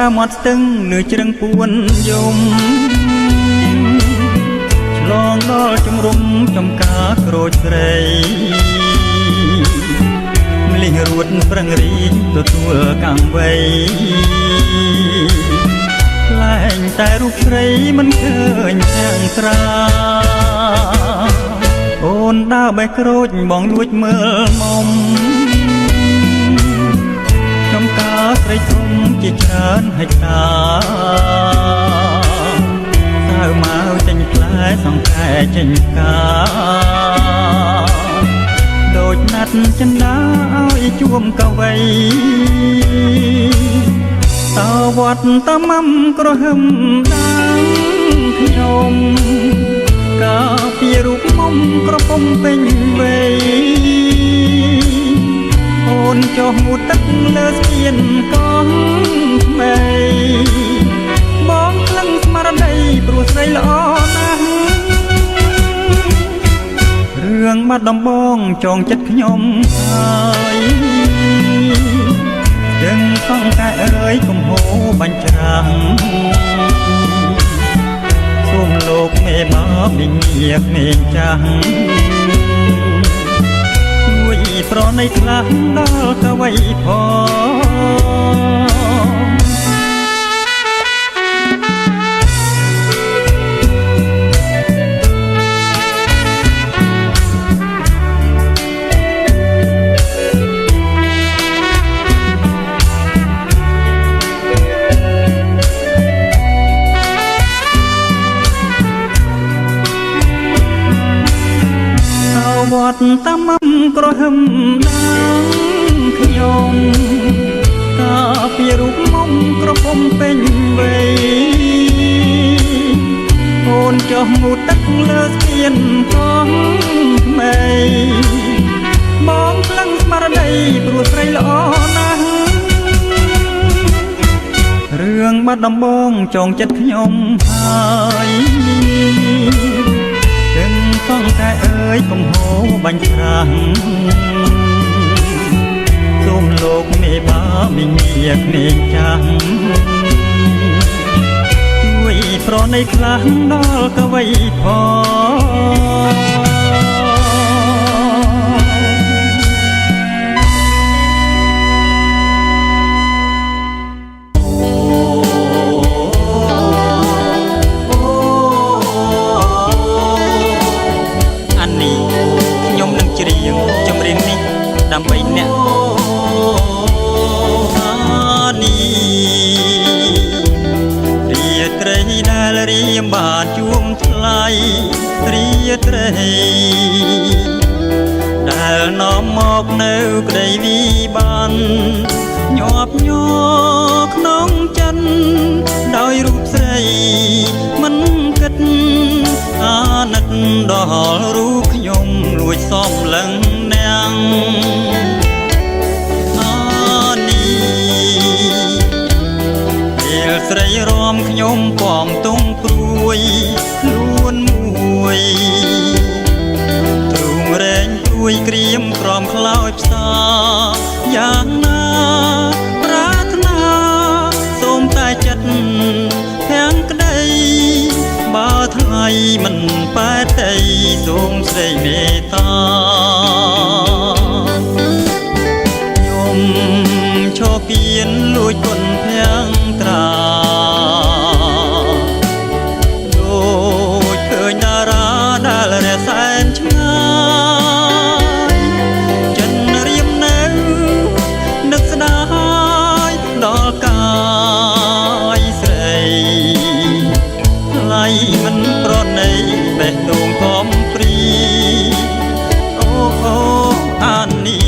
ដើរមាត់ស្ទឹងនៅជ្រឹងពួនយំឆ្លងដល់ជំរុំចំការក្រូចស្រីម្លិះរួតប្រឹងរីកទទួលកាំងវៃខ្លែងតែរូបស្រីមិនឃើញទាំងត្រាអូនដើរបេះក្រូចបងលួចមើលមុំចំការស្រីធំជាច្រើនហិចតាសៅមកចេញផ្លែសង្ខែចេញកាដូចណាត់ចិន្តាឲ្យជួមកវីតវត្តតមំក្រហឹមដាងខ្ញុំកាពីរូបមុំក្រពុំពេញវ័យអូនចុះងូតទឹកលើស្ពានកងថ្មីបងក្លឹងស្មារតីព្រោះស្រីល្អណាស់រឿងបាត់ដំបងចងចិត្តខ្ញុំហើយចឹងសង្កែអើយកំហូរបាញ់ច្រាំងសូមលោកមេបាវិញ្ញាក្មេងចាស់ជួយប្រណីខ្លះដល់កវីផងវត្តតាមំក្រហឹមដាងខ្ញុំកាពីរូបមុំក្រពុំពេញវ័យអូនចុះងូតទឹកលើស្ពានកងថ្មីបងក្លឹងស្មារតីព្រោះស្រីល្អណាស់រឿងបាត់ដំបងចងចិត្តខ្ញុំហើយសង្កែអើយកំហូរបាញ់ច្រាំងសូមលោកមេបាមីញាក្មេងចាស់ជួយប្រណីខ្លះដល់កវីផងដើម្បីអ្នករាត្រីដែលរៀមបានជួមថ្លៃរាត្រីដែលនាំមកនៅក្តីវិបានញាប់ញ័រក្នុងចិនដោយរូបស្រីមិនគិតអាណិតដល់រូបខ្ញុំលួចសំឡឹងនាងពេលស្រីរំខ្ញុំពំទុំព្រួយខ្លួនមួយទ្រូងរែងព្រួយក្រៀមក្រំខ្លោចផ្សាយ៉ាងណាប្រាថ្នាសូមតែចិត្តទាំងក្តីបើថ្ងៃមិនបែកតីសូមស្រីមេត្តាខ្ញុំឈរគៀនលួចគុណភាំងត្រាដូចឃើញតារាដែលរសែនឆ្ងាយចិនរៀមនៅនឹកស្ដាយដល់កាយស្រីថ្លៃមិនប្រណីបេះដូងខំព្រីអូអានី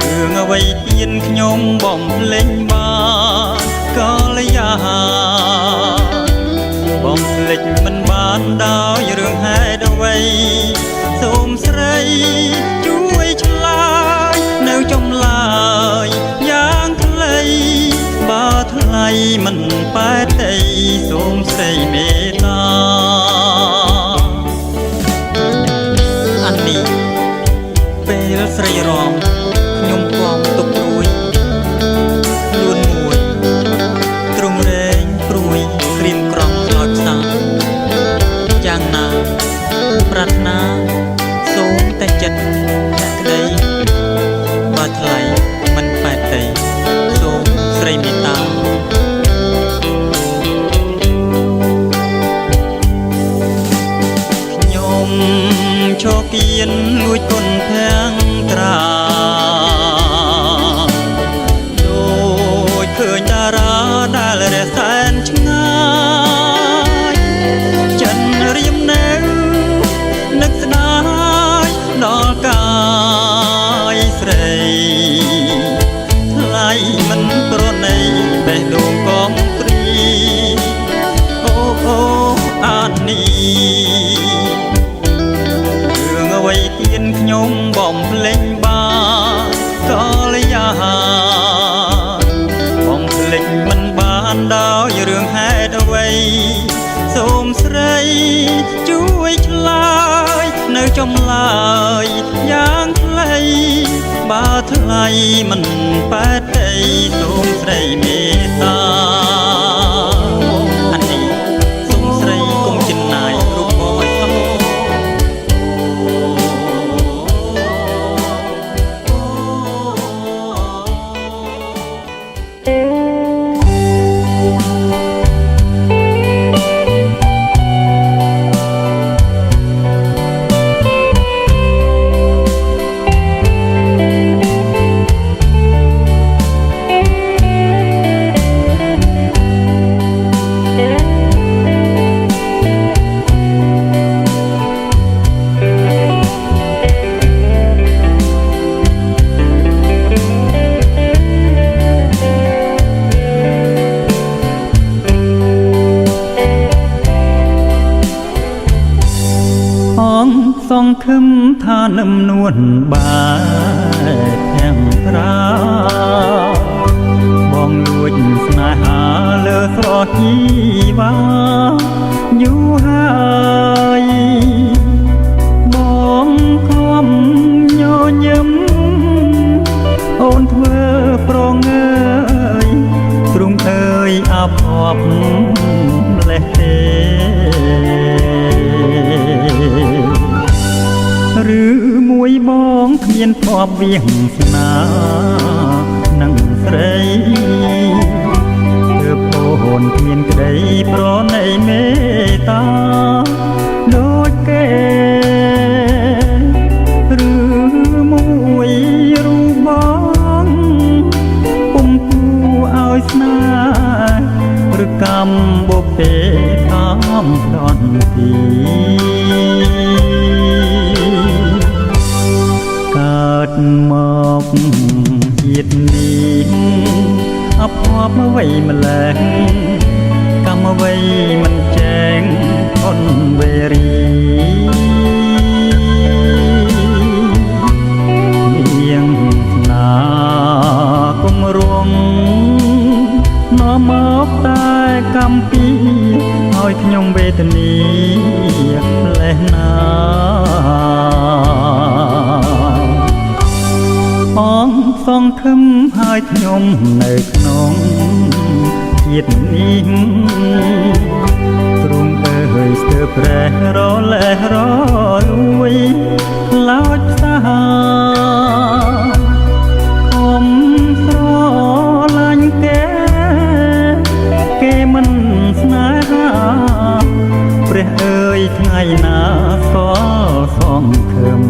រឿងអ្វីទៀតខ្ញុំបំភ្លេចបានកាលយាបំភ្លេចមិនបានដោយរឿងហេតុអ្វីសូមស្រីជួយឆ្លើយនៅចម្លើយយ៉ាងខ្លីបើថ្លៃមិនបែកតីសូមស្រីមេត្តាអានីពេលស្រីរំខ្ញុំគំទុកព្រួយខ្លួន ថ្លៃមិនប៉ែតទេសូមស្រីមេត្តាអានេះសូមស្រីកុំចំណាយរូបបងឲ្យសោះសង្ឃឹមថានឹមនួនបែបទាំងត្រាបងលួចស្នេហាលើស្រជីវ៉ាយូរហើយបងខំញញឹមអូនធ្វើប្រងើយទ្រង់អើយអភ័ព្វលេះទេឬមួយបងគ្មានភ័ព្វវាសនានឹងស្រីទើបអូនគ្មានក្តីប្រណីមេត្តាដូចគេឬមួយរូបបងពុំគួរឲ្យស្នេហ៍ឬកម្មបុព្វេតាមដន្ទីកើតមកជាតិនេះអភ័ព្វអ្វីម្លេះកម្មអ្វីមិនចែងអនវេរីនាងណាគុំរងនាំមកតែកម្មពីឲ្យខ្ញុំវេទនាលេះណាបងសង្ឃឹមឲ្យខ្ញុំនៅក្នុងជាតិនេះទ្រង់អើយស្ទើរប្រេះរលេះរលួយខ្លោចផ្សាខំស្រឡាញ់គេមិនស្នេហាព្រះអើយថ្ងៃណាសល់សង្ឃឹម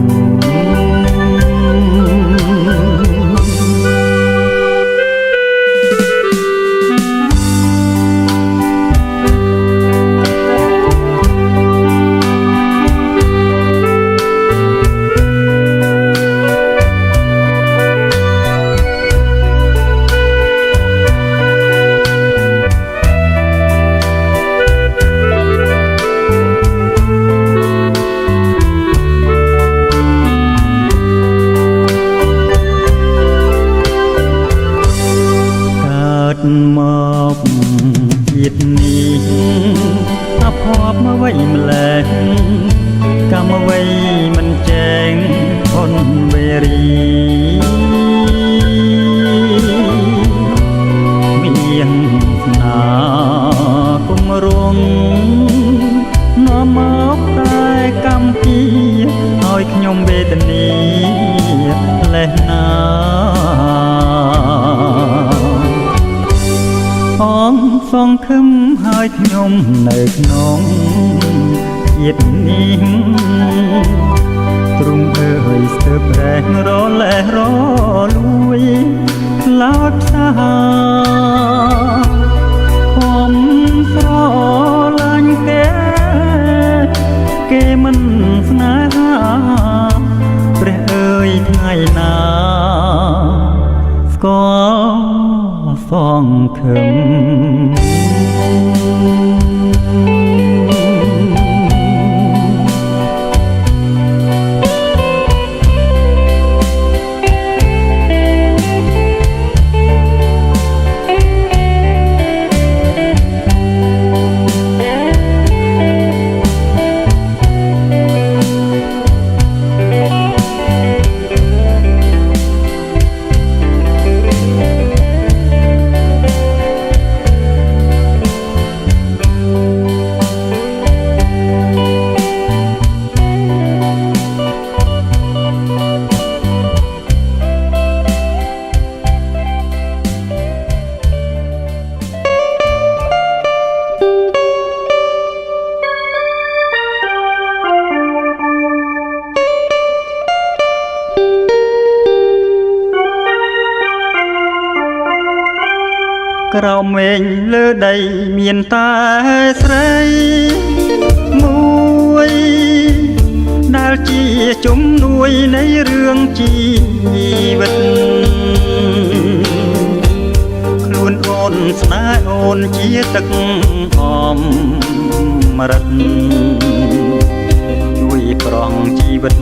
មកជាតិនេះអភ័ព្វអ្វីម្លេះកម្មអ្វីមិនចែងអនវេរីមានស្នាគុំរងនាំមកតែកម្មពីឲ្យខ្ញុំវេទនាលេះណាបងសង្ឃឹមឲ្យខ្ញុំនៅក្នុងជាតិនេះទ្រង់អើយស្ទើរប្រេះរលេះរលួយខ្លោចផ្សាខំស្រឡាញ់គេមិនស្នេហាព្រះអើយថ្ងៃណាស្គាល់សង្ឃឹម ក្រោមមេឃលើដីមានតែស្រីមួយដែលជាជំនួយនៃរឿងជីវិតខ្លួនអូនស្នេហ៍អូនជាទឹកអមរិតជួយប្រងជីវិត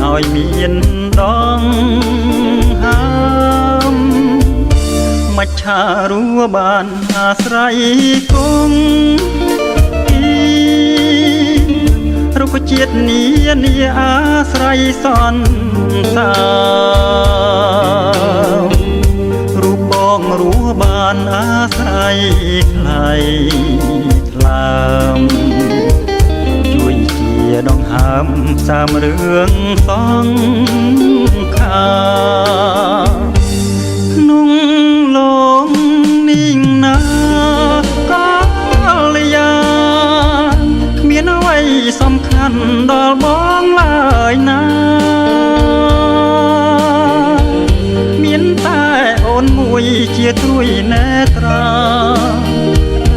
ឲ្យមានដងហើមមច្ឆារួបានអាស្រ័យគង់រុក្ខជាតិនានាអាស្រ័យសន្សាររូបបងរស់បានអាស្រ័យថ្លៃថ្លើមជួយជាដងហើមផ្សើមរឿងសង្ខារក្នុងលំនេះណាកាលយាគ្មានអ្វីសំខាន់ដល់បងឡើយណាមានតែអូនមួយជាត្រួយនេត្រា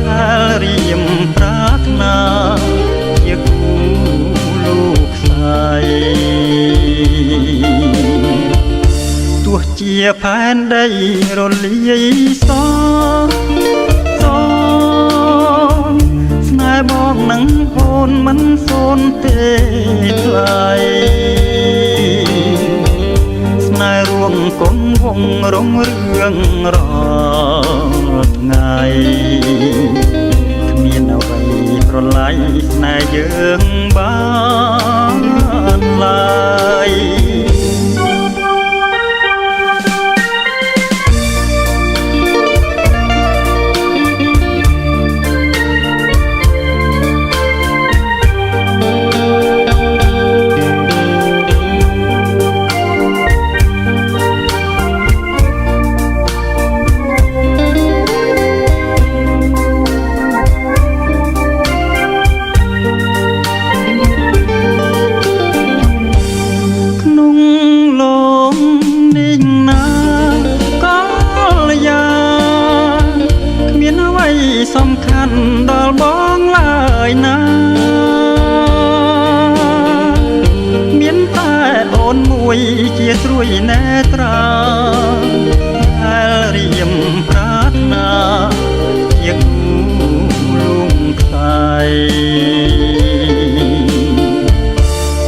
ដែលរៀមប្រាថ្នាជាគូលោកស្រីទោះជាផែនដីរលាយសស្នេហ៍បងនឹងអូនមិនសូនទេថ្លៃស្នេហ៍រួងកុនវងរងរឿងរាល់ថ្ងៃគ្មានអ្វីប្រឡាយស្នេហ៍យើងបានឡើយសំខាន់ដល់បងឡើយណាមានតែអូនមួយជាត្រួយនេត្រាដែលរៀមប្រាថ្នាជាគូលំខ្សែ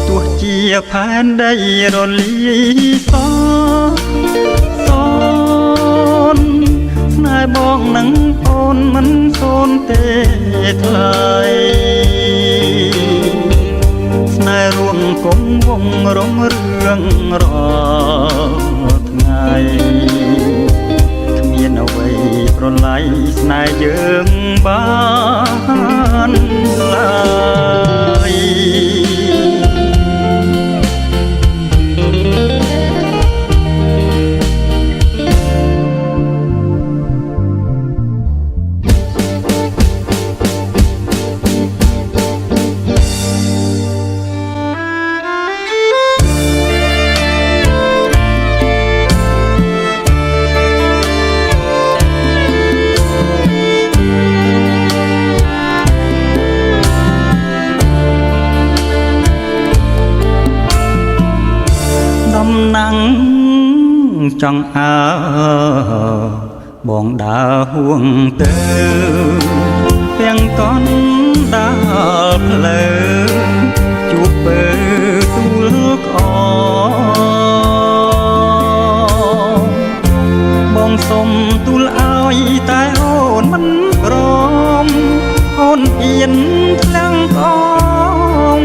ទោះជាផែនដីរលាយស្នេហ៍បងនឹងអូនមិនសូនទេថ្លៃស្នេហ៍រួងកុំវងរងរឿងរាល់ថ្ងៃគ្មានអ្វីប្រឡាយស្នេហ៍យើងបានឡើយណាំងចង់អើបងដើរហួងទៅទាំងកន់ដើរផ្លូវជួបពើទួលក្អបងសុំទូលឲ្យតែអូនមិនព្រមអូនអៀនធ្លាំងក្អម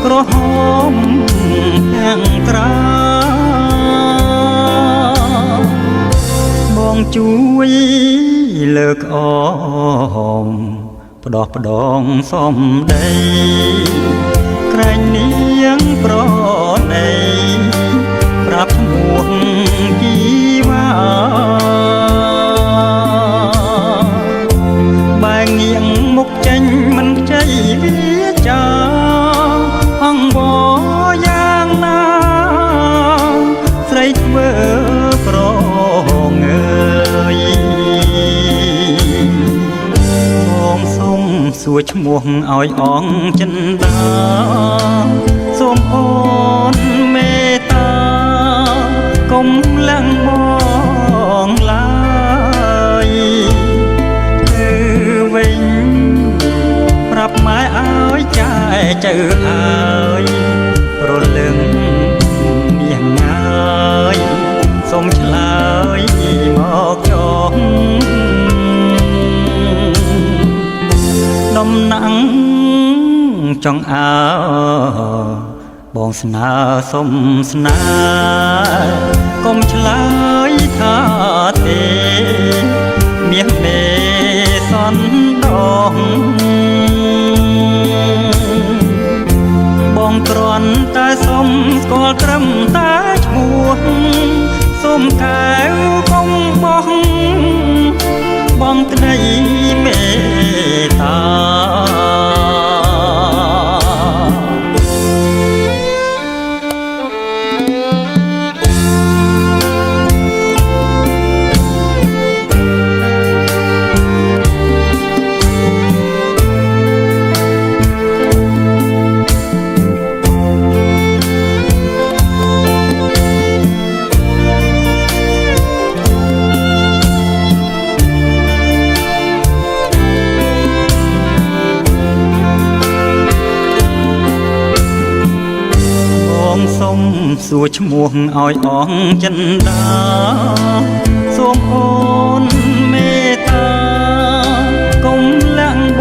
ក្រហមទាំងត្រាបងជួយលើកអមផ្ដោះផ្ដងសំដីក្រែងនាងប្រណីប្រាប់ឈ្មោះជីវ៉ាបែងងាងមុខចេញមិនខ្ចីវាចាអង្វរយ៉ាងណាស្រីធ្វើប្រងើយ ួរឈ្មោះឲ្យអងចិនដាសូមអូនមេត្តាកុំលាក់បងឡើយទៅវិញប្រាប់ម៉ែឲ្យចែចៅឲ្យរលឹងយ៉ាងងាយសូមឆ្លើយមកចុះដំណាំងចង់អើបងស្នើសុំស្នេហ៍កុំឆ្លើយថាទេមានមេសន់ដងបងគ្រាន់តែសុំស្គាល់ត្រឹមតែឈ្មោះសុំកែវកុំបោះបងក្តីមេត្តាសូមសួរឈ្មោះឲ្យអងចិនដាសូមអូនមេត្តាកុំលាក់ប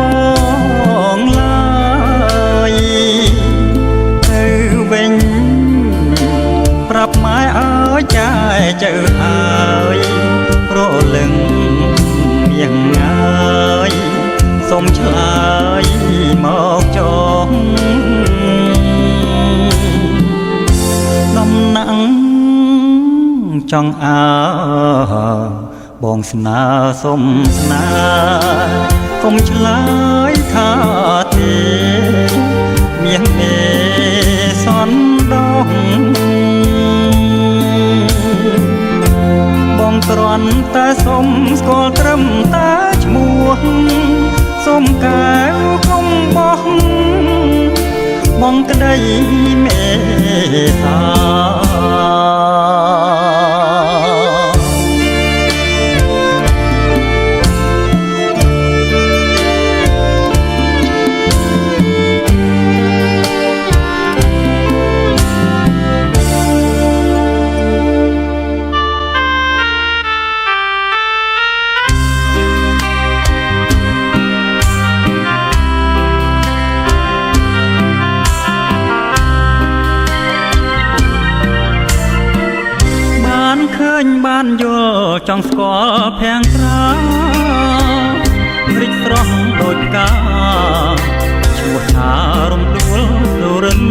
ងឡើយទៅវិញប្រាប់ម៉ែឲ្យចែចៅឲ្យរលឹងយ៉ាងងាយសូមឆ្លើយមកចុះដំណាំងចង់អើបងស្នើសុំស្នេហ៍កុំឆ្លើយថាទេមានមេសន់ដងបងគ្រាន់តែសុំស្គាល់ត្រឹមតែឈ្មោះសុំកែវកុំបោះបងក្តីមេត្តាឃើញបានយល់ចង់ស្គាល់ភាំងត្រារិចស្រស់ដូចផ្កាឈ្មោះថារំដួលទុរិន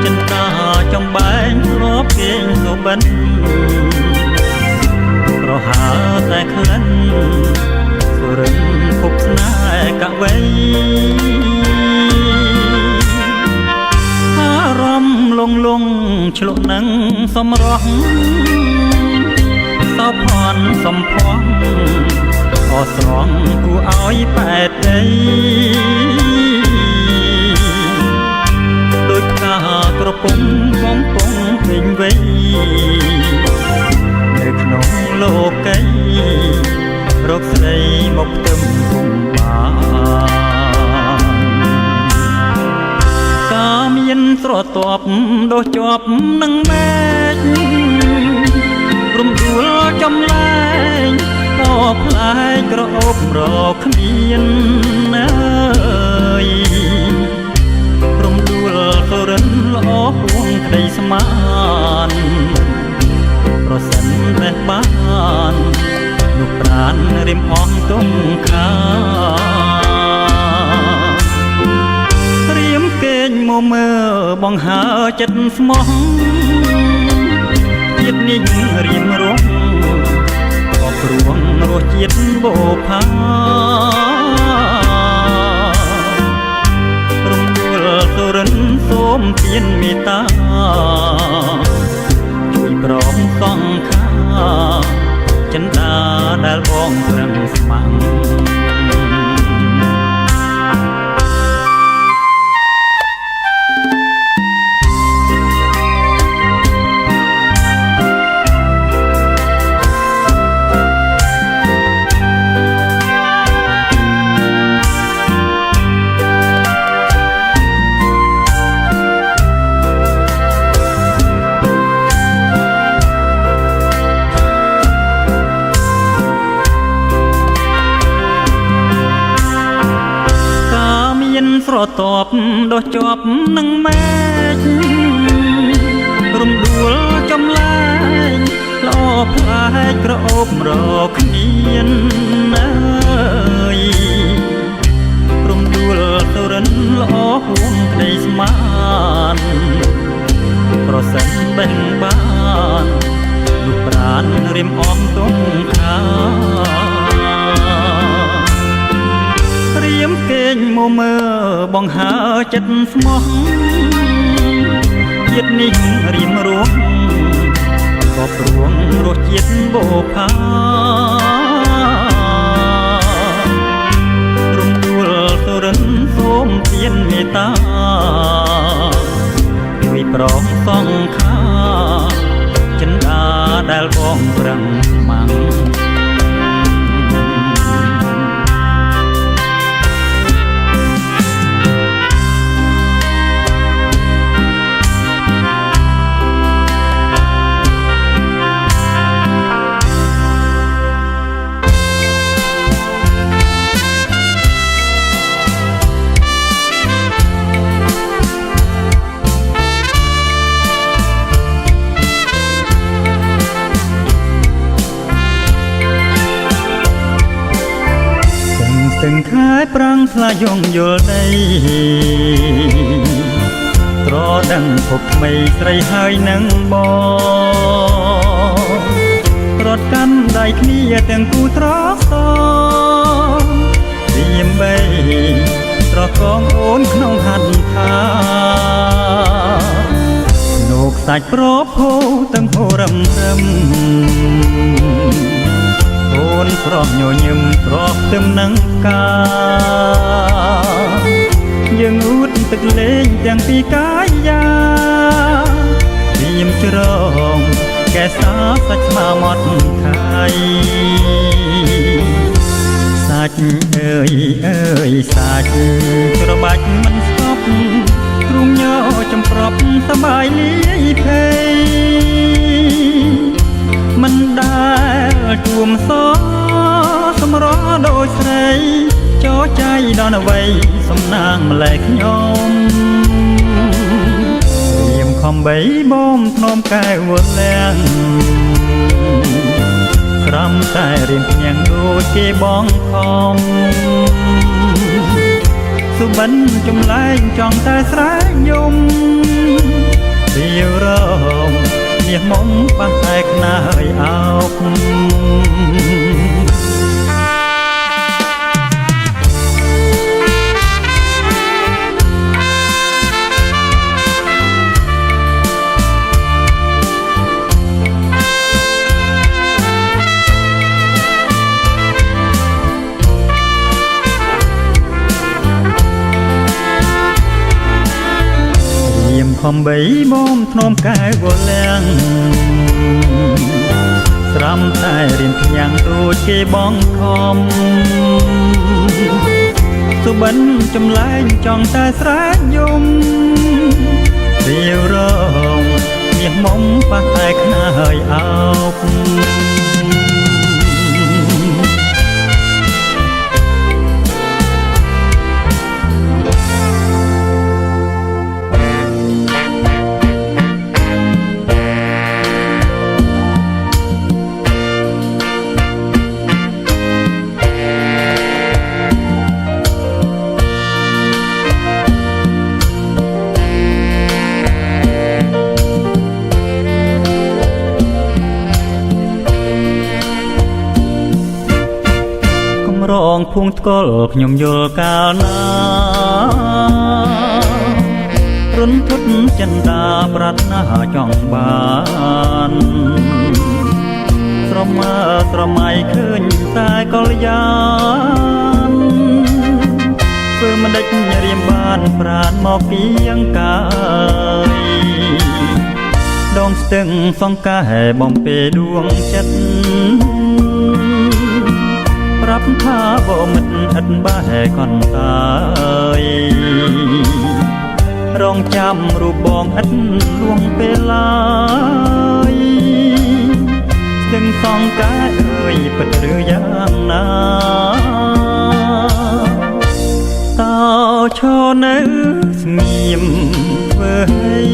ចិនដាចំបែងធ្លាប់គេងសុបិនប្រហើតែក្លិនទុរិនភពស្នេហ៍កវៃលងលងឆ្លុះនឹងសំរស់សោភ័ណ្ឌសំភ័ណ្ឌអស្រងគួរឲ្យប៉ែតដីដូចផ្កាក្រពុំកំពុងពេញវ័យនៅក្នុងលោកីរកស្រីមកផ្ទឹមគុំបានមានស្រទាប់ដោះជាប់នឹងមេឃរំដួលចំលែងក៏ផ្លែកក្រអូបរកគ្មានអើយរំដួលទៅរិនល្អពួងក្តីស្មានប្រសិនតែបាននោះប្រានរិមអងទុំខាគេងមកមើបងហើចិត្តស្មោះជាតិនេះរៀមរងក៏ព្រួងរសជាតិបោផារំដួលទុរិនសូមទានមេត្តាជួយប្រងសង្ខាចិនដាដែលបងប្រឹងស្មាន ស្រទាប់ដោះជាប់នឹងមេឃរំដួលចំលែងល្អផ្លែកក្រអូបរកគ្នាអើយរំដួលទៅរិនល្អហួងក្តីស្មានប្រសិនបេះបាននោះប្រានរៀមអមទុំខារៀមគេងមកមើបង្ហើចិត្តស្មោះជាតិនេះរៀមរស់ក៏ព្រួងរសជាតិបូផារំដួលទៅរិនសូមទានមេត្តាជួយប្រងសងខាចិន្តាដែលបងប្រឹងម៉ាំងtừng khái prang pha yong yol đây ត្រដឹងភពថ្មីស្រីហើយនឹងបងរត់កាន់ដៃគ្នាទាំងគូត្រកតរៀមបីត្រកងអូនក្នុងហាត់ថានោកសាច់ប្រភោទាំងហូររំរឹមអូនស្រស់ញញឹមប្រកទឹមនឹងកាយើងងូតទឹកលេងទាំងពីកាយារៀមច្រងកែសាសាច់ស្មាមាត់ខៃសាច់អើយអើយសាច់ច្របាច់មិនស្គប់ទ្រូងញោចំប្រប់សបាយលាយភ័យមិនដែលជួមសសម្រដូចស្រីចោចៃដល់អ្វីសំណាងម្លែកខ្ញុំរៀមខំបីបំធ្នមកែវលាំងស្រំតែរៀមភ្ញាំងដូចគេបងខំសុបិនចម្លែងចង់តែស្រែកយំរៀវរងមាសមុំប៉ះតែខ្នើយអោបខំបីបំធ្នមកែវលាំងស្រំតែរៀនភ្ញាំងដូចគេបងខំសុបិនចម្លែងចង់តែស្រែកយំរៀវរងមាសមុំប៉ះតែខ្នើយអោបរងភួងស្គាល់ខ្ញុំយល់កាលណារន្ធត់ចិន្តាប្រាថ្នាចង់បានស្រមើស្រមៃឃើញតែកល្យានធ្វើមិនដេចរៀមបានប្រានមកគៀងកាយដងស្ទឹងសង្កែបំពេដួងចិត្តប្រាប់ថាបើមិនឥតបែកនតាយរងចាំរូបបងឥតលួងពេលឡាយស្ទឹងសងកាយអើយពិតឬយ៉ាងណាតោឈរ នៅស្ងៀមធ្វើឲ្យ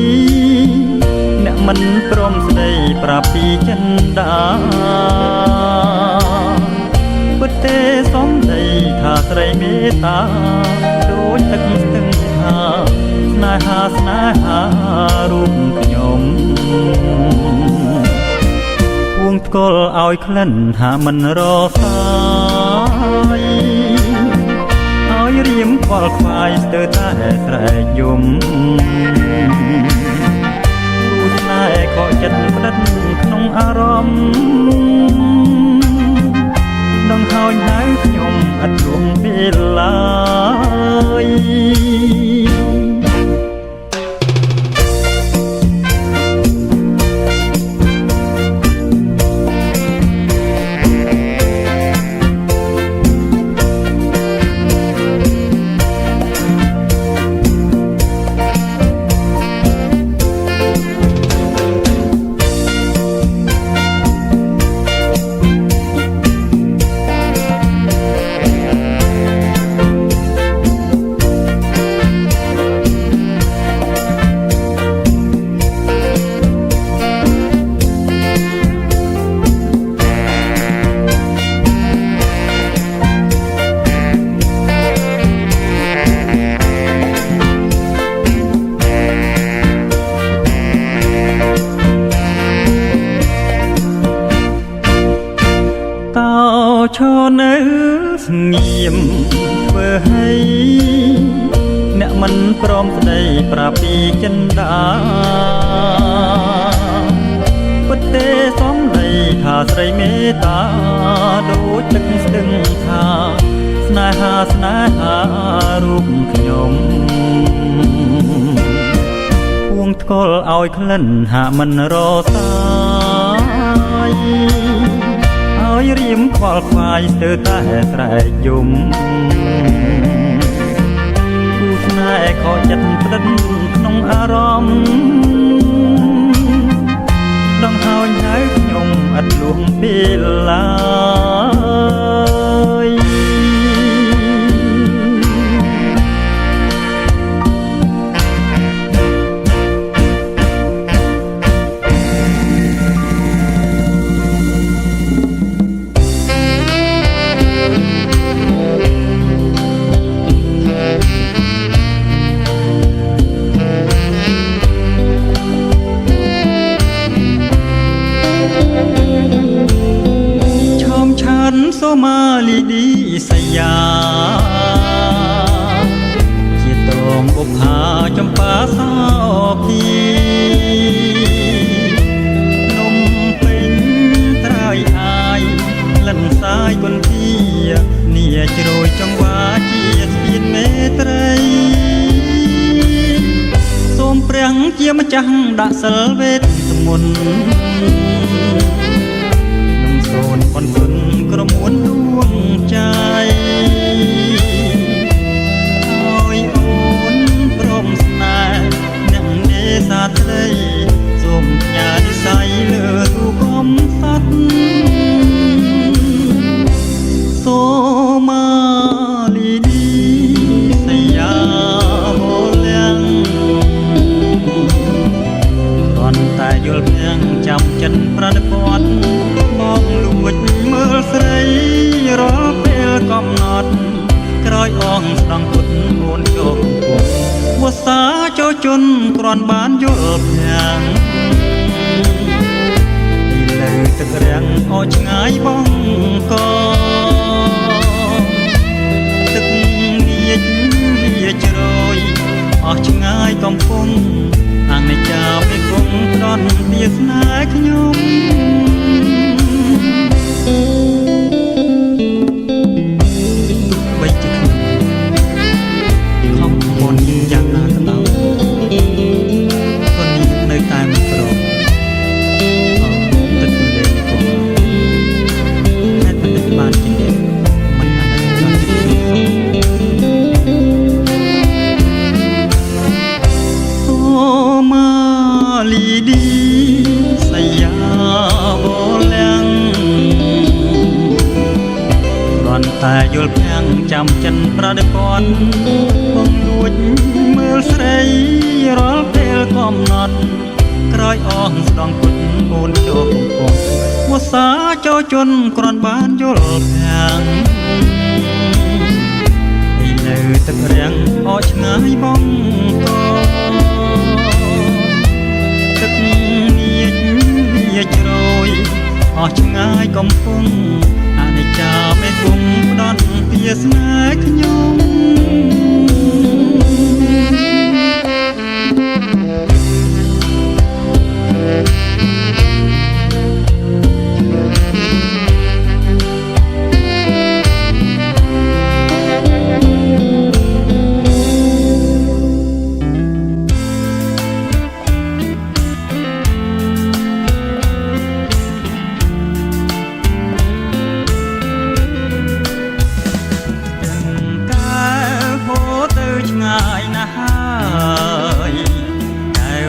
អ្នកមិនព្រមស្ដីប្រាប់ពីចិនដាពិតទេសំដីថាស្រីមេត្តាដូចទឹកស្ទឹងថាស្នេហារូបខ្ញុំពួងថ្កល់ឲ្យក្លិនហាមិនរសាយឲ្យរៀមខ្វល់ខ្វាយស្ទើរតែស្រែកយំគូស្នេហ៍ខកចិត្តផ្ដិតក្នុងអារម្មណ៍នឹងហើយហៅខ្ញុំអត់រួងពេលឡើយឈរនៅស្ងៀមធ្វើឲ្យអ្នកមិនព្រមស្ដីប្រាប់ពីចិនដាពិតទេសំដីថាស្រីមេត្តាដូចទឹកស្ទឹងថាស្នេហារូបខ្ញុំពួងថ្កល់ឲ្យក្លិនហាមិនរសាយឲ្យរៀមខ្វល់ខ្វាយស្ទើរតែស្រែកយំគូស្នេហ៍ខកចិត្តផ្ដិតក្នុងអារម្មណ៍ដងហើយហៅខ្ញុំអត់លួងពេលឡើយសូមាលីឌីសយាជាតងបុប្ផាចំបាសោភីនំពេញត្រើយអាយលិនសាយគុនធានីជ្រោយចង្វាជាស្ពានមេត្រីសូមព្រះជាម្ចាស់ដាក់សិលវេទមន្តនឹងសូនប៉ុនគុណក្រមួនដួងใจឲ្យអូនព្រមស្នេហ៍អ្នកនេសាទត្រីសូមផ្ញើនិស័យលើទូកំសត់សូមាលីឌីសយាហូលាំងគ្រាន់តែយល់ភាំងចាំចិត្តប្រណិបត្តិមកលួចមើលស្រីរាល់ពេលកំណត់ក្រោយអងស្ដង់ពុតអូនចូលពុកវស្សាចូលជន់គ្រាន់បានយល់ភាំងពីលើទឹករាំងអោឆ្ងាយបងកទឹកនាចវាជ្រោយអស់ឆ្ងាយកំពុងអនិច្ចាពេលគង់ផ្ដន់វាស្នេហ៍ខ្ញុំទុកបីជាខ្ញុំខំបនយ៉ាងណាក៏ដោយក៏នេះនៅតែមិនព្រមទឹកទន្លេនេះក៏ហេតុមិនបានជានេះមិនអាណិតដល់ចិត្តខ្ញុំសូមាលីឌីសយាបលាំងគ្រាន់តែយល់ភាំងចាំចិនប្រដិបត្តិបងលួ ចមើលស្រីរាល់ពេលកំណត់ក្រោយអងស្ដងគុតអូនចូលកំពង់វស្សាចូលជន់គ្រាន់បានយល់ខាងនៅទឹករាំងអោឆ្ងាយបងកទឹកញៀចជ្រោយអស់ឆ្ងាយកំពុងអនិច្ចាមេគុំផ្ដន់ពីស្នេហ៍ខ្ញុំ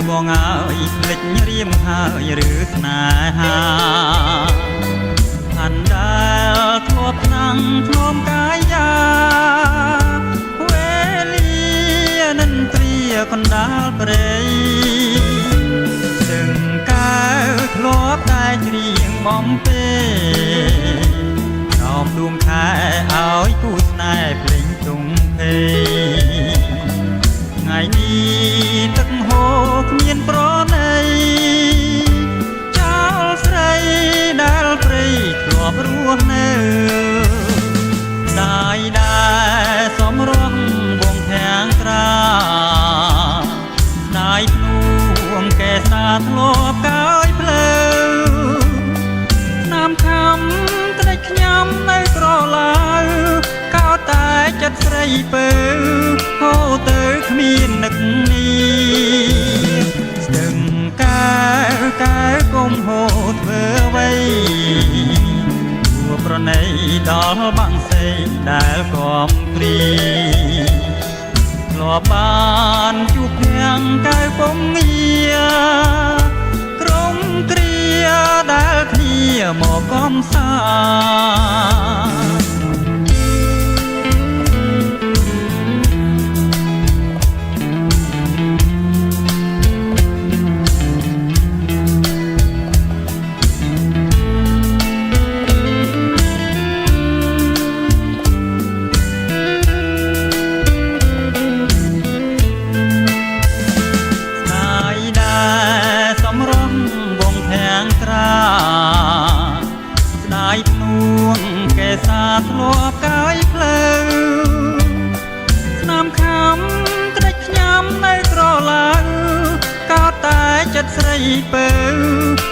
បងអើយភ្លេចរៀមហើយឬស្នេហាអណ្ដាលធ្លាប់ណាំងធ្នមកាយាវេលានិនព្រាកណ្ដាលព្រៃទាំងកៅធ្លាប់តែច្រៀងបំពេក្រោមដួងខែឲ្យគូស្នេហ៍ភ្លេងទុំភេថ្ងៃនេះទឹកហូរគ្មានប្រណីចោលស្រីដែលព្រៃធ្លាប់រស់នៅដាយដែលសំរងវងធាងត្រាដាយភ្នួងកែសាធ្លាប់កើយភ្លើណាមខំត្ដេចខ្ញុំនៅក្រឡៅកោតតែចិត្តស្រីពើហូរទៅគ្មាននឹកនេះស្ទឹងកែវកុំហូរធ្វើអ្វីគួរប្រណីដល់បាំងសេងដែលកំព្រីធ្លាប់បានជួបភាំងកែវពងងារក្រុមគ្រាដែលគ្នាមកកំសាស្ដាយភ្នួងកែសាធ្លាប់កើយភ្លើស្នាមខំត្ដេចខ្ញុំនៅក្រឡៅកោតតែចិត្តស្រីពើ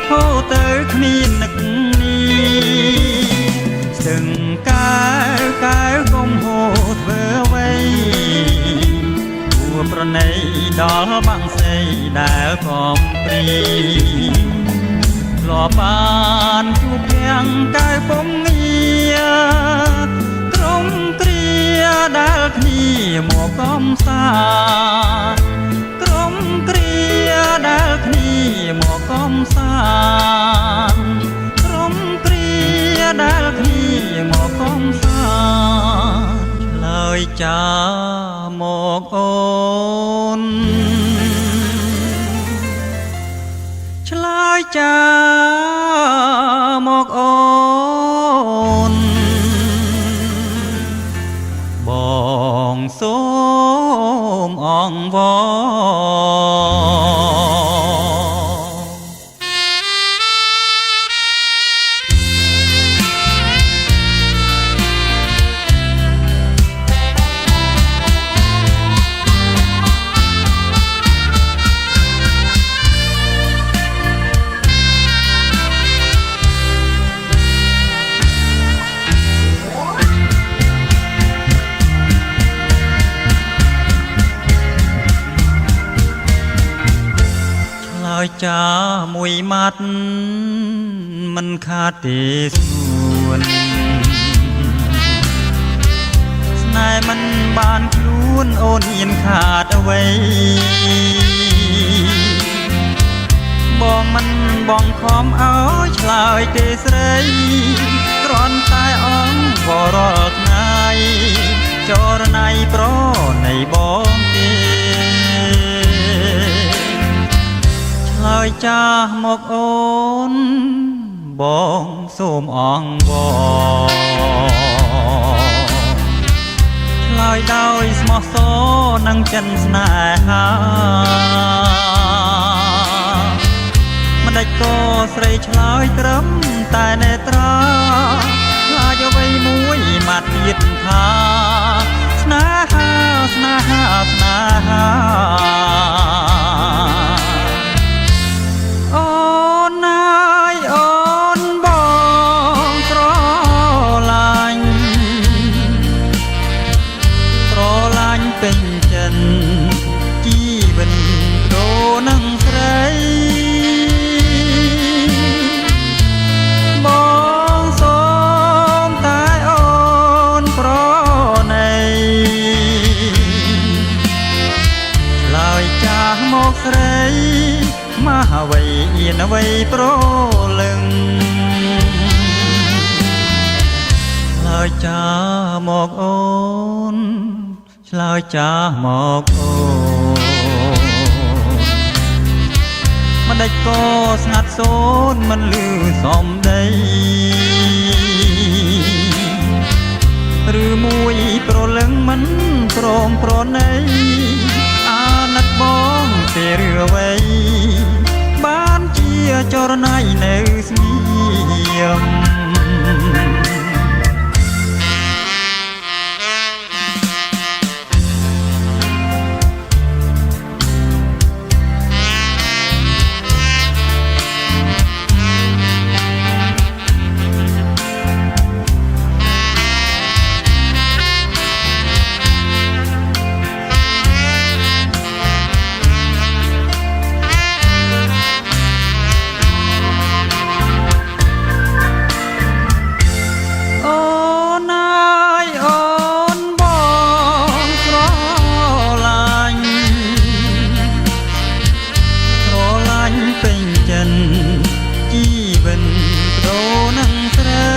ហូរទៅគ្មាននឹកនេះស្ទឹងកែវកុំហូរធ្វើអ្វីគួរប្រណីដល់បាំងសេងដែលកំព្រីធ្លាប់បានជួបភាំងកែវពងងារក្រុមគ្រាដែលគ្នាមកកំសាក្រុមគ្រាដែលគ្នាមកកំសាក្រុមគ្រាដែលគ្នាមកកំសាឆ្លើយចាមកអូនឆ្លើយចាមកអូនបងសូមអង្វរ ចាមួយម៉ាត់មិនខាតទេស្នួនស្នេហ៍មិនបានខ្លួនអូនហ៊ានខាតអ្វីបងមិនបងខំឲ្យឆ្លើយទេស្រីគ្រាន់តែអង្វររាល់ថ្ងៃចរណៃប្រណៃបងទេ ចាស់មកអូនបងសូមអង្វរឆ្លើយដោយស្មោះសរនឹងចិនស្នេហាមិនដេចក៏ស្រីឆ្លើយត្រឹមតែនេត្រាខ្លាចអ្វីមួយម៉ាត់ទៀតថាស្នេហាស្នេហាស្នេហាអូនណាយអូនបងស្រឡាញ់ពេញចិនជីវិតដូរនឹងស្រីបងសូមតែអូនប្រណីឆ្លើយចាស់មកស្រីមហាវ័យអៀនអ្វីប្រលឹងឆ្លើយចាស់មកអូនឆ្លើយចាស់មកអូនមិនដេចក៏ស្ងាត់សូនមិនលឺសំដីឬមួយប្រលឹងមិនព្រមប្រណីអាណិតបងទេឬអ្វីបានជាចរណៃនៅស្ងៀមជីវិតដូរនឹងស្រី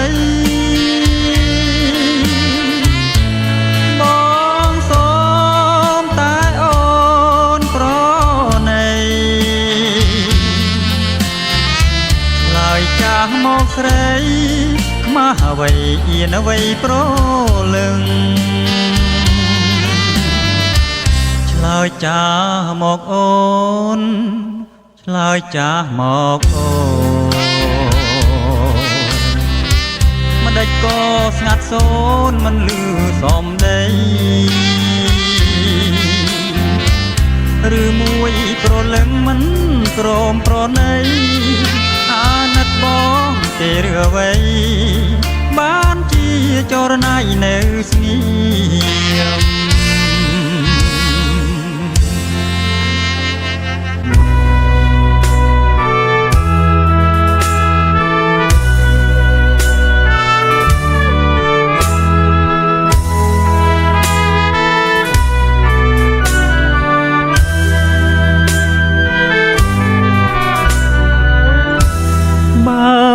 បងសូមតែអូនប្រណីឆ្លើយចាស់មកស្រីមហាវ័យអៀនអ្វីប្រលឹងឆ្លើយចាស់មកអូនឆ្លើយចាស់មកអូមិនដេចក៏ស្ងាត់សូនមិនលឺសំដីឬមួយប្រលឹងមិនព្រមប្រណីអាណិតបងទេឬអ្វីបានជាចរណៃនៅស្ងៀ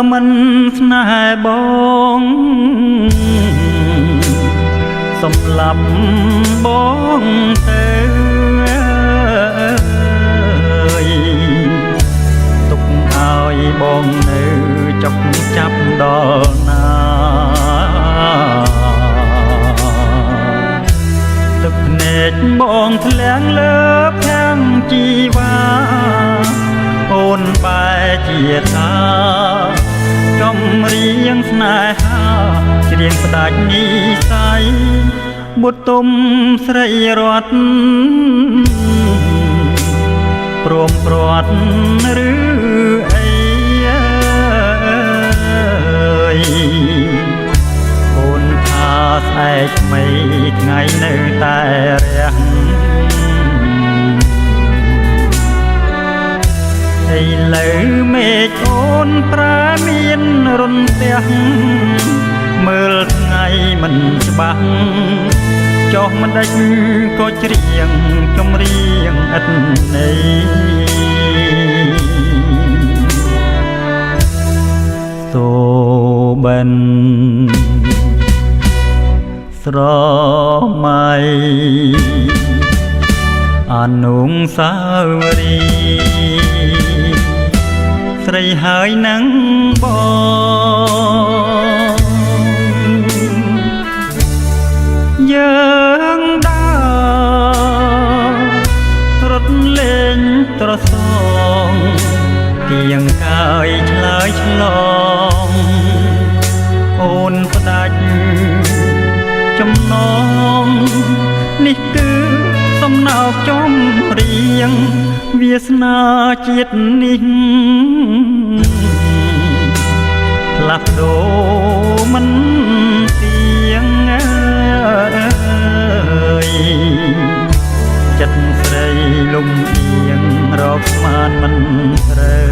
មមិនស្នេហ៍បងសម្លាប់បងទៅទុកឲ្យបងនៅចុកចាប់ដល់ណាទឹកភ្នែកបងធ្លាក់លើខាងជីវ៉ាអូនបែជាតាចំរៀងស្នេហាច្រៀងផ្ដាច់និស័យបុត្រទុំស្រីរត់ព្រមព្រាត់ឬអីអូនថាស្អែកថ្មីថ្ងៃនៅតែរះឥឡូវមេឃអូនប្រែមានរន្ទះមើលថ្ងៃមិនច្បាស់ចុះមិនដេចក៏ច្រៀងចម្រៀងឥតន័យសូបិនស្រមៃអនុស្សាវរីយ៍ ស្រីហើយនឹងបងយើងដើររត់លេងត្រសងទៀងកាយឆ្លើយឆ្លងអូនផ្ដាច់ចំណងនេះគឺសំណោកចំរៀងវាសនាជាតិនេះផ្លាស់ប្ដូរមិនទៀងចិត្តស្រីលំអៀងរកស្មានមិនត្រូវ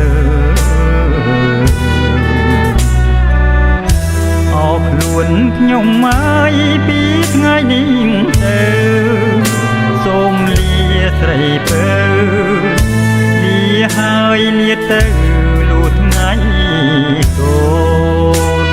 អោខ្លួនខ្ញុំមកពីថ្ងៃនេះទៅសូមលាស្រីពើលាហើយលាទៅលូតថ្ងៃកូន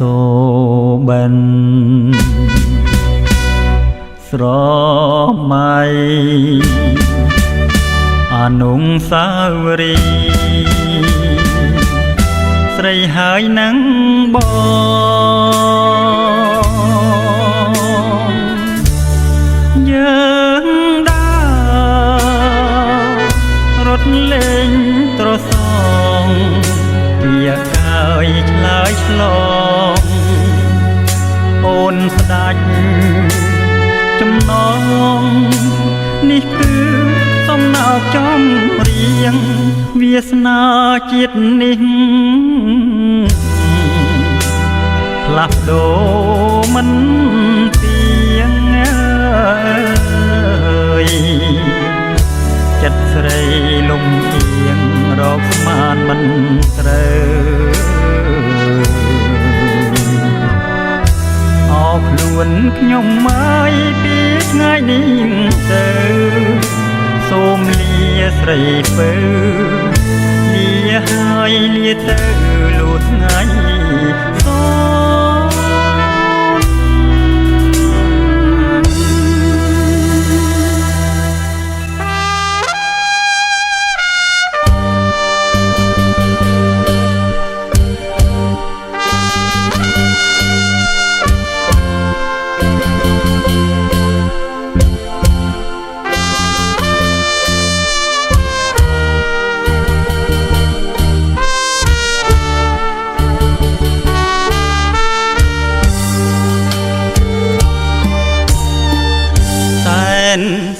សូបិនស្រមៃអនុសាវរីយ៍ស្រីហើយនឹងបងយើងដើររត់លេងត្រសងវាកាយឆ្លើយឆ្លងអូនផ្ដាច់ចំណងនេះគឺសំណោកចំរៀងវាសនាជាតិនេះផ្លាស់ប្ដូរមិនទៀងចិត្តស្រីលំអៀងរកស្មានមិនត្រូវអោខ្លួនខ្ញុំមកពីថ្ងៃនេះទៅសូមលាស្រីពើលាហើយលាទៅលូតថ្ងៃសូ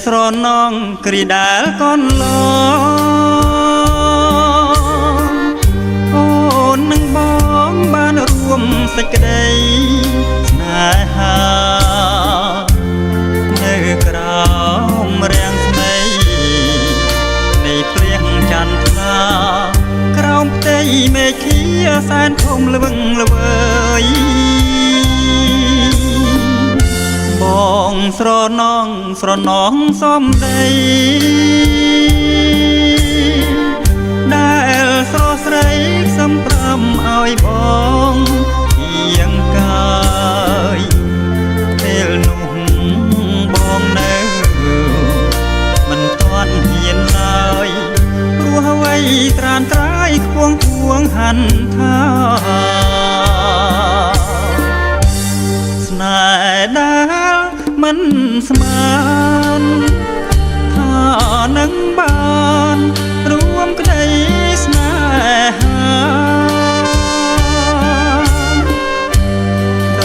ស្រណងគ្រីដាលកូនឡងអូននឹងបងបានរួមសេចក្តីស្នេហានៅក្រោមរាំងស្មីនៃព្រាងចន្ទថ្លាក្រោមផ្ទៃមេឃាសែនធំល្វឹងល្វើយបងស្រណងសំដីដែលស្រស់ស្រីសំប្រំឲ្យបងទៀងកាយពេលនោះបងនៅមិនទាន់ហ៊ានឡើយព្រោះអ្វីត្រានត្រាយខ្ពងពួងហាន់ថាស្នេហ៍ដែលមិនស្មានថានឹងបានរួមក្តីស្នេហាដ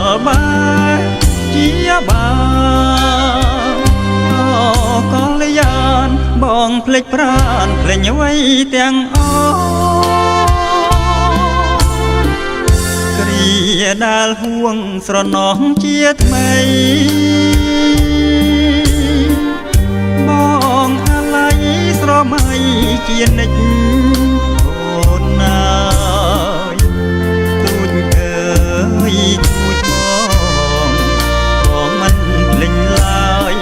ល់បែបជាបានកលយានបងភ្លេចប្រានភ្លេចអ្វីទាំងអស់ ដែលห่วงស្រណោះជាថ្មីបងអាឡ័យស្រមៃជានិច្ចអូនណាយទូចអើយទូចបងមិនភ្លេចឡើយ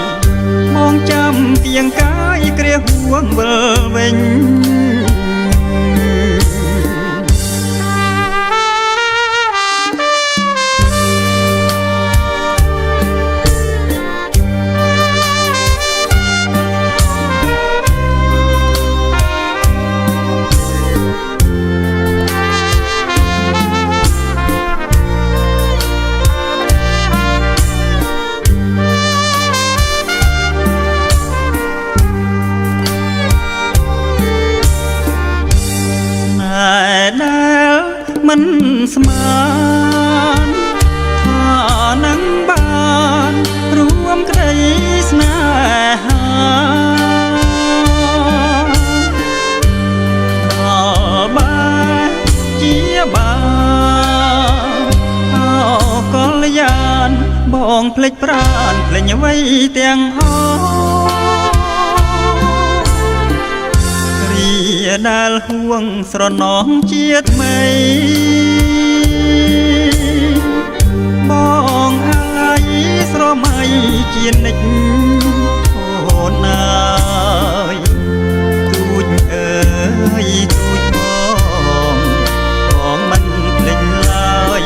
បងចាំទៀងកាយគ្រាห่วงវិលវិញមិនស្មានថានឹងបានរួមក្តីស្នេហាដល់បានជាបានអោកលយានបងភ្លេចប្រានភ្លេចអ្វីទាំងអស់រីដែលห่วงស្រណោះជាថ្មីបងអាឡ័យស្រមៃជានិច្ចអូនណាយទូចអើយទូចបងមិនភ្លេចឡើយ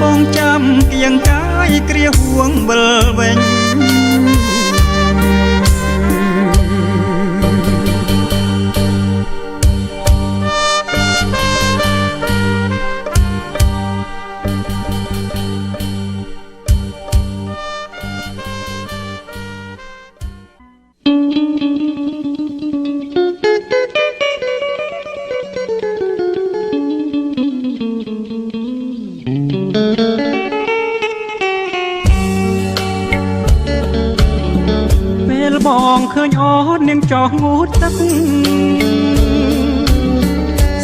បងចាំគៀងកាយគ្រាห่วงវិលវិញបងឃើញអូននាងចោះងូតទឹក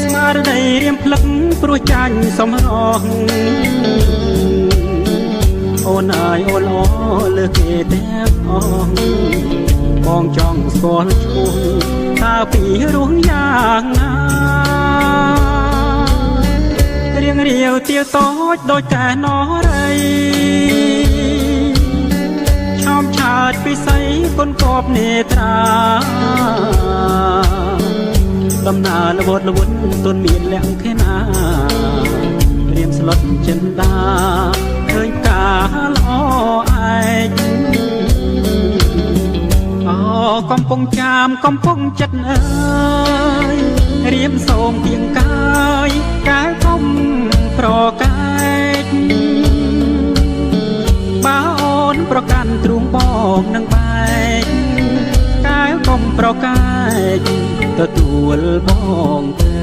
ស្មារតីរៀមភ្លឹកព្រោះចាញ់សំរងអូនអើយអូនអូលើគេទាំងអស់បងចង់ស្គាល់ឈ្មោះតើពីរស់យ៉ាងណារៀងរាវទាវតូចដូចតែនរៃឆោមឆាតពិសីគុណគប់នេត្រាដំណើរល្វត់ល្វត់ទុនមានលក្ខណារៀមស្លុតចិនដាឃើញការល្អឯកអូកំពុងចាមកំពុងចិត្តអើយរៀមសូមទៀងកាយកាយកុំប្រកែកបើអូនប្រកាន់ទ្រូងបងនឹងបែកកាយកុំប្រកែកទទួលបងទៅ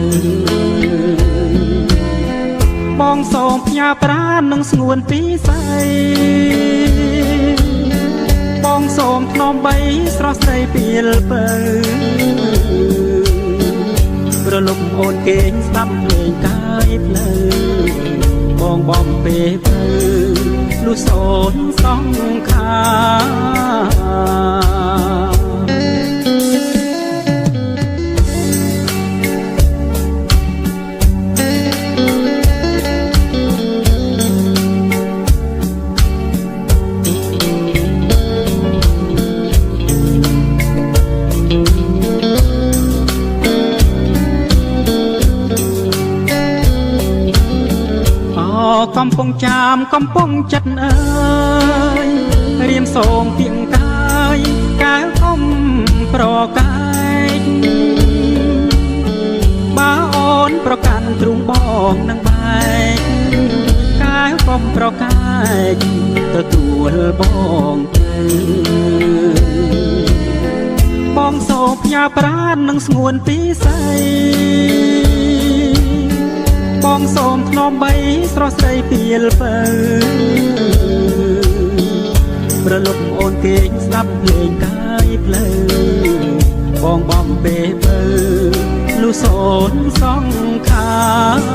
បងសូមផ្ញើប្រាណនឹងស្ងួនពីស្អីបងសូមធ្នំបីស្រស់ស្រីពីលពៅប្រលប់អូនគេងស្ដាប់ភ្លេងកាយផ្លូវបងបំពេទៅលុះសូនសង្ខាកំពុងចាមកំពុងចិត្តអើយរៀមសូមទៀងកាយកាវកុំប្រកែកបើអូនប្រកាន់ទ្រូងបងនឹងបែកកាវកុំប្រកែកទទួលបងទៅបងសូមផ្ញើប្រាណនឹងស្ងួនពីស្អីបងសូមធ្នំបីស្រស់ស្រីពីលពៅប្រលប់អូនគេងស្ដាប់ភ្លេងកាយផ្លូវបងបំពេពៅលុះសូនសង្ខា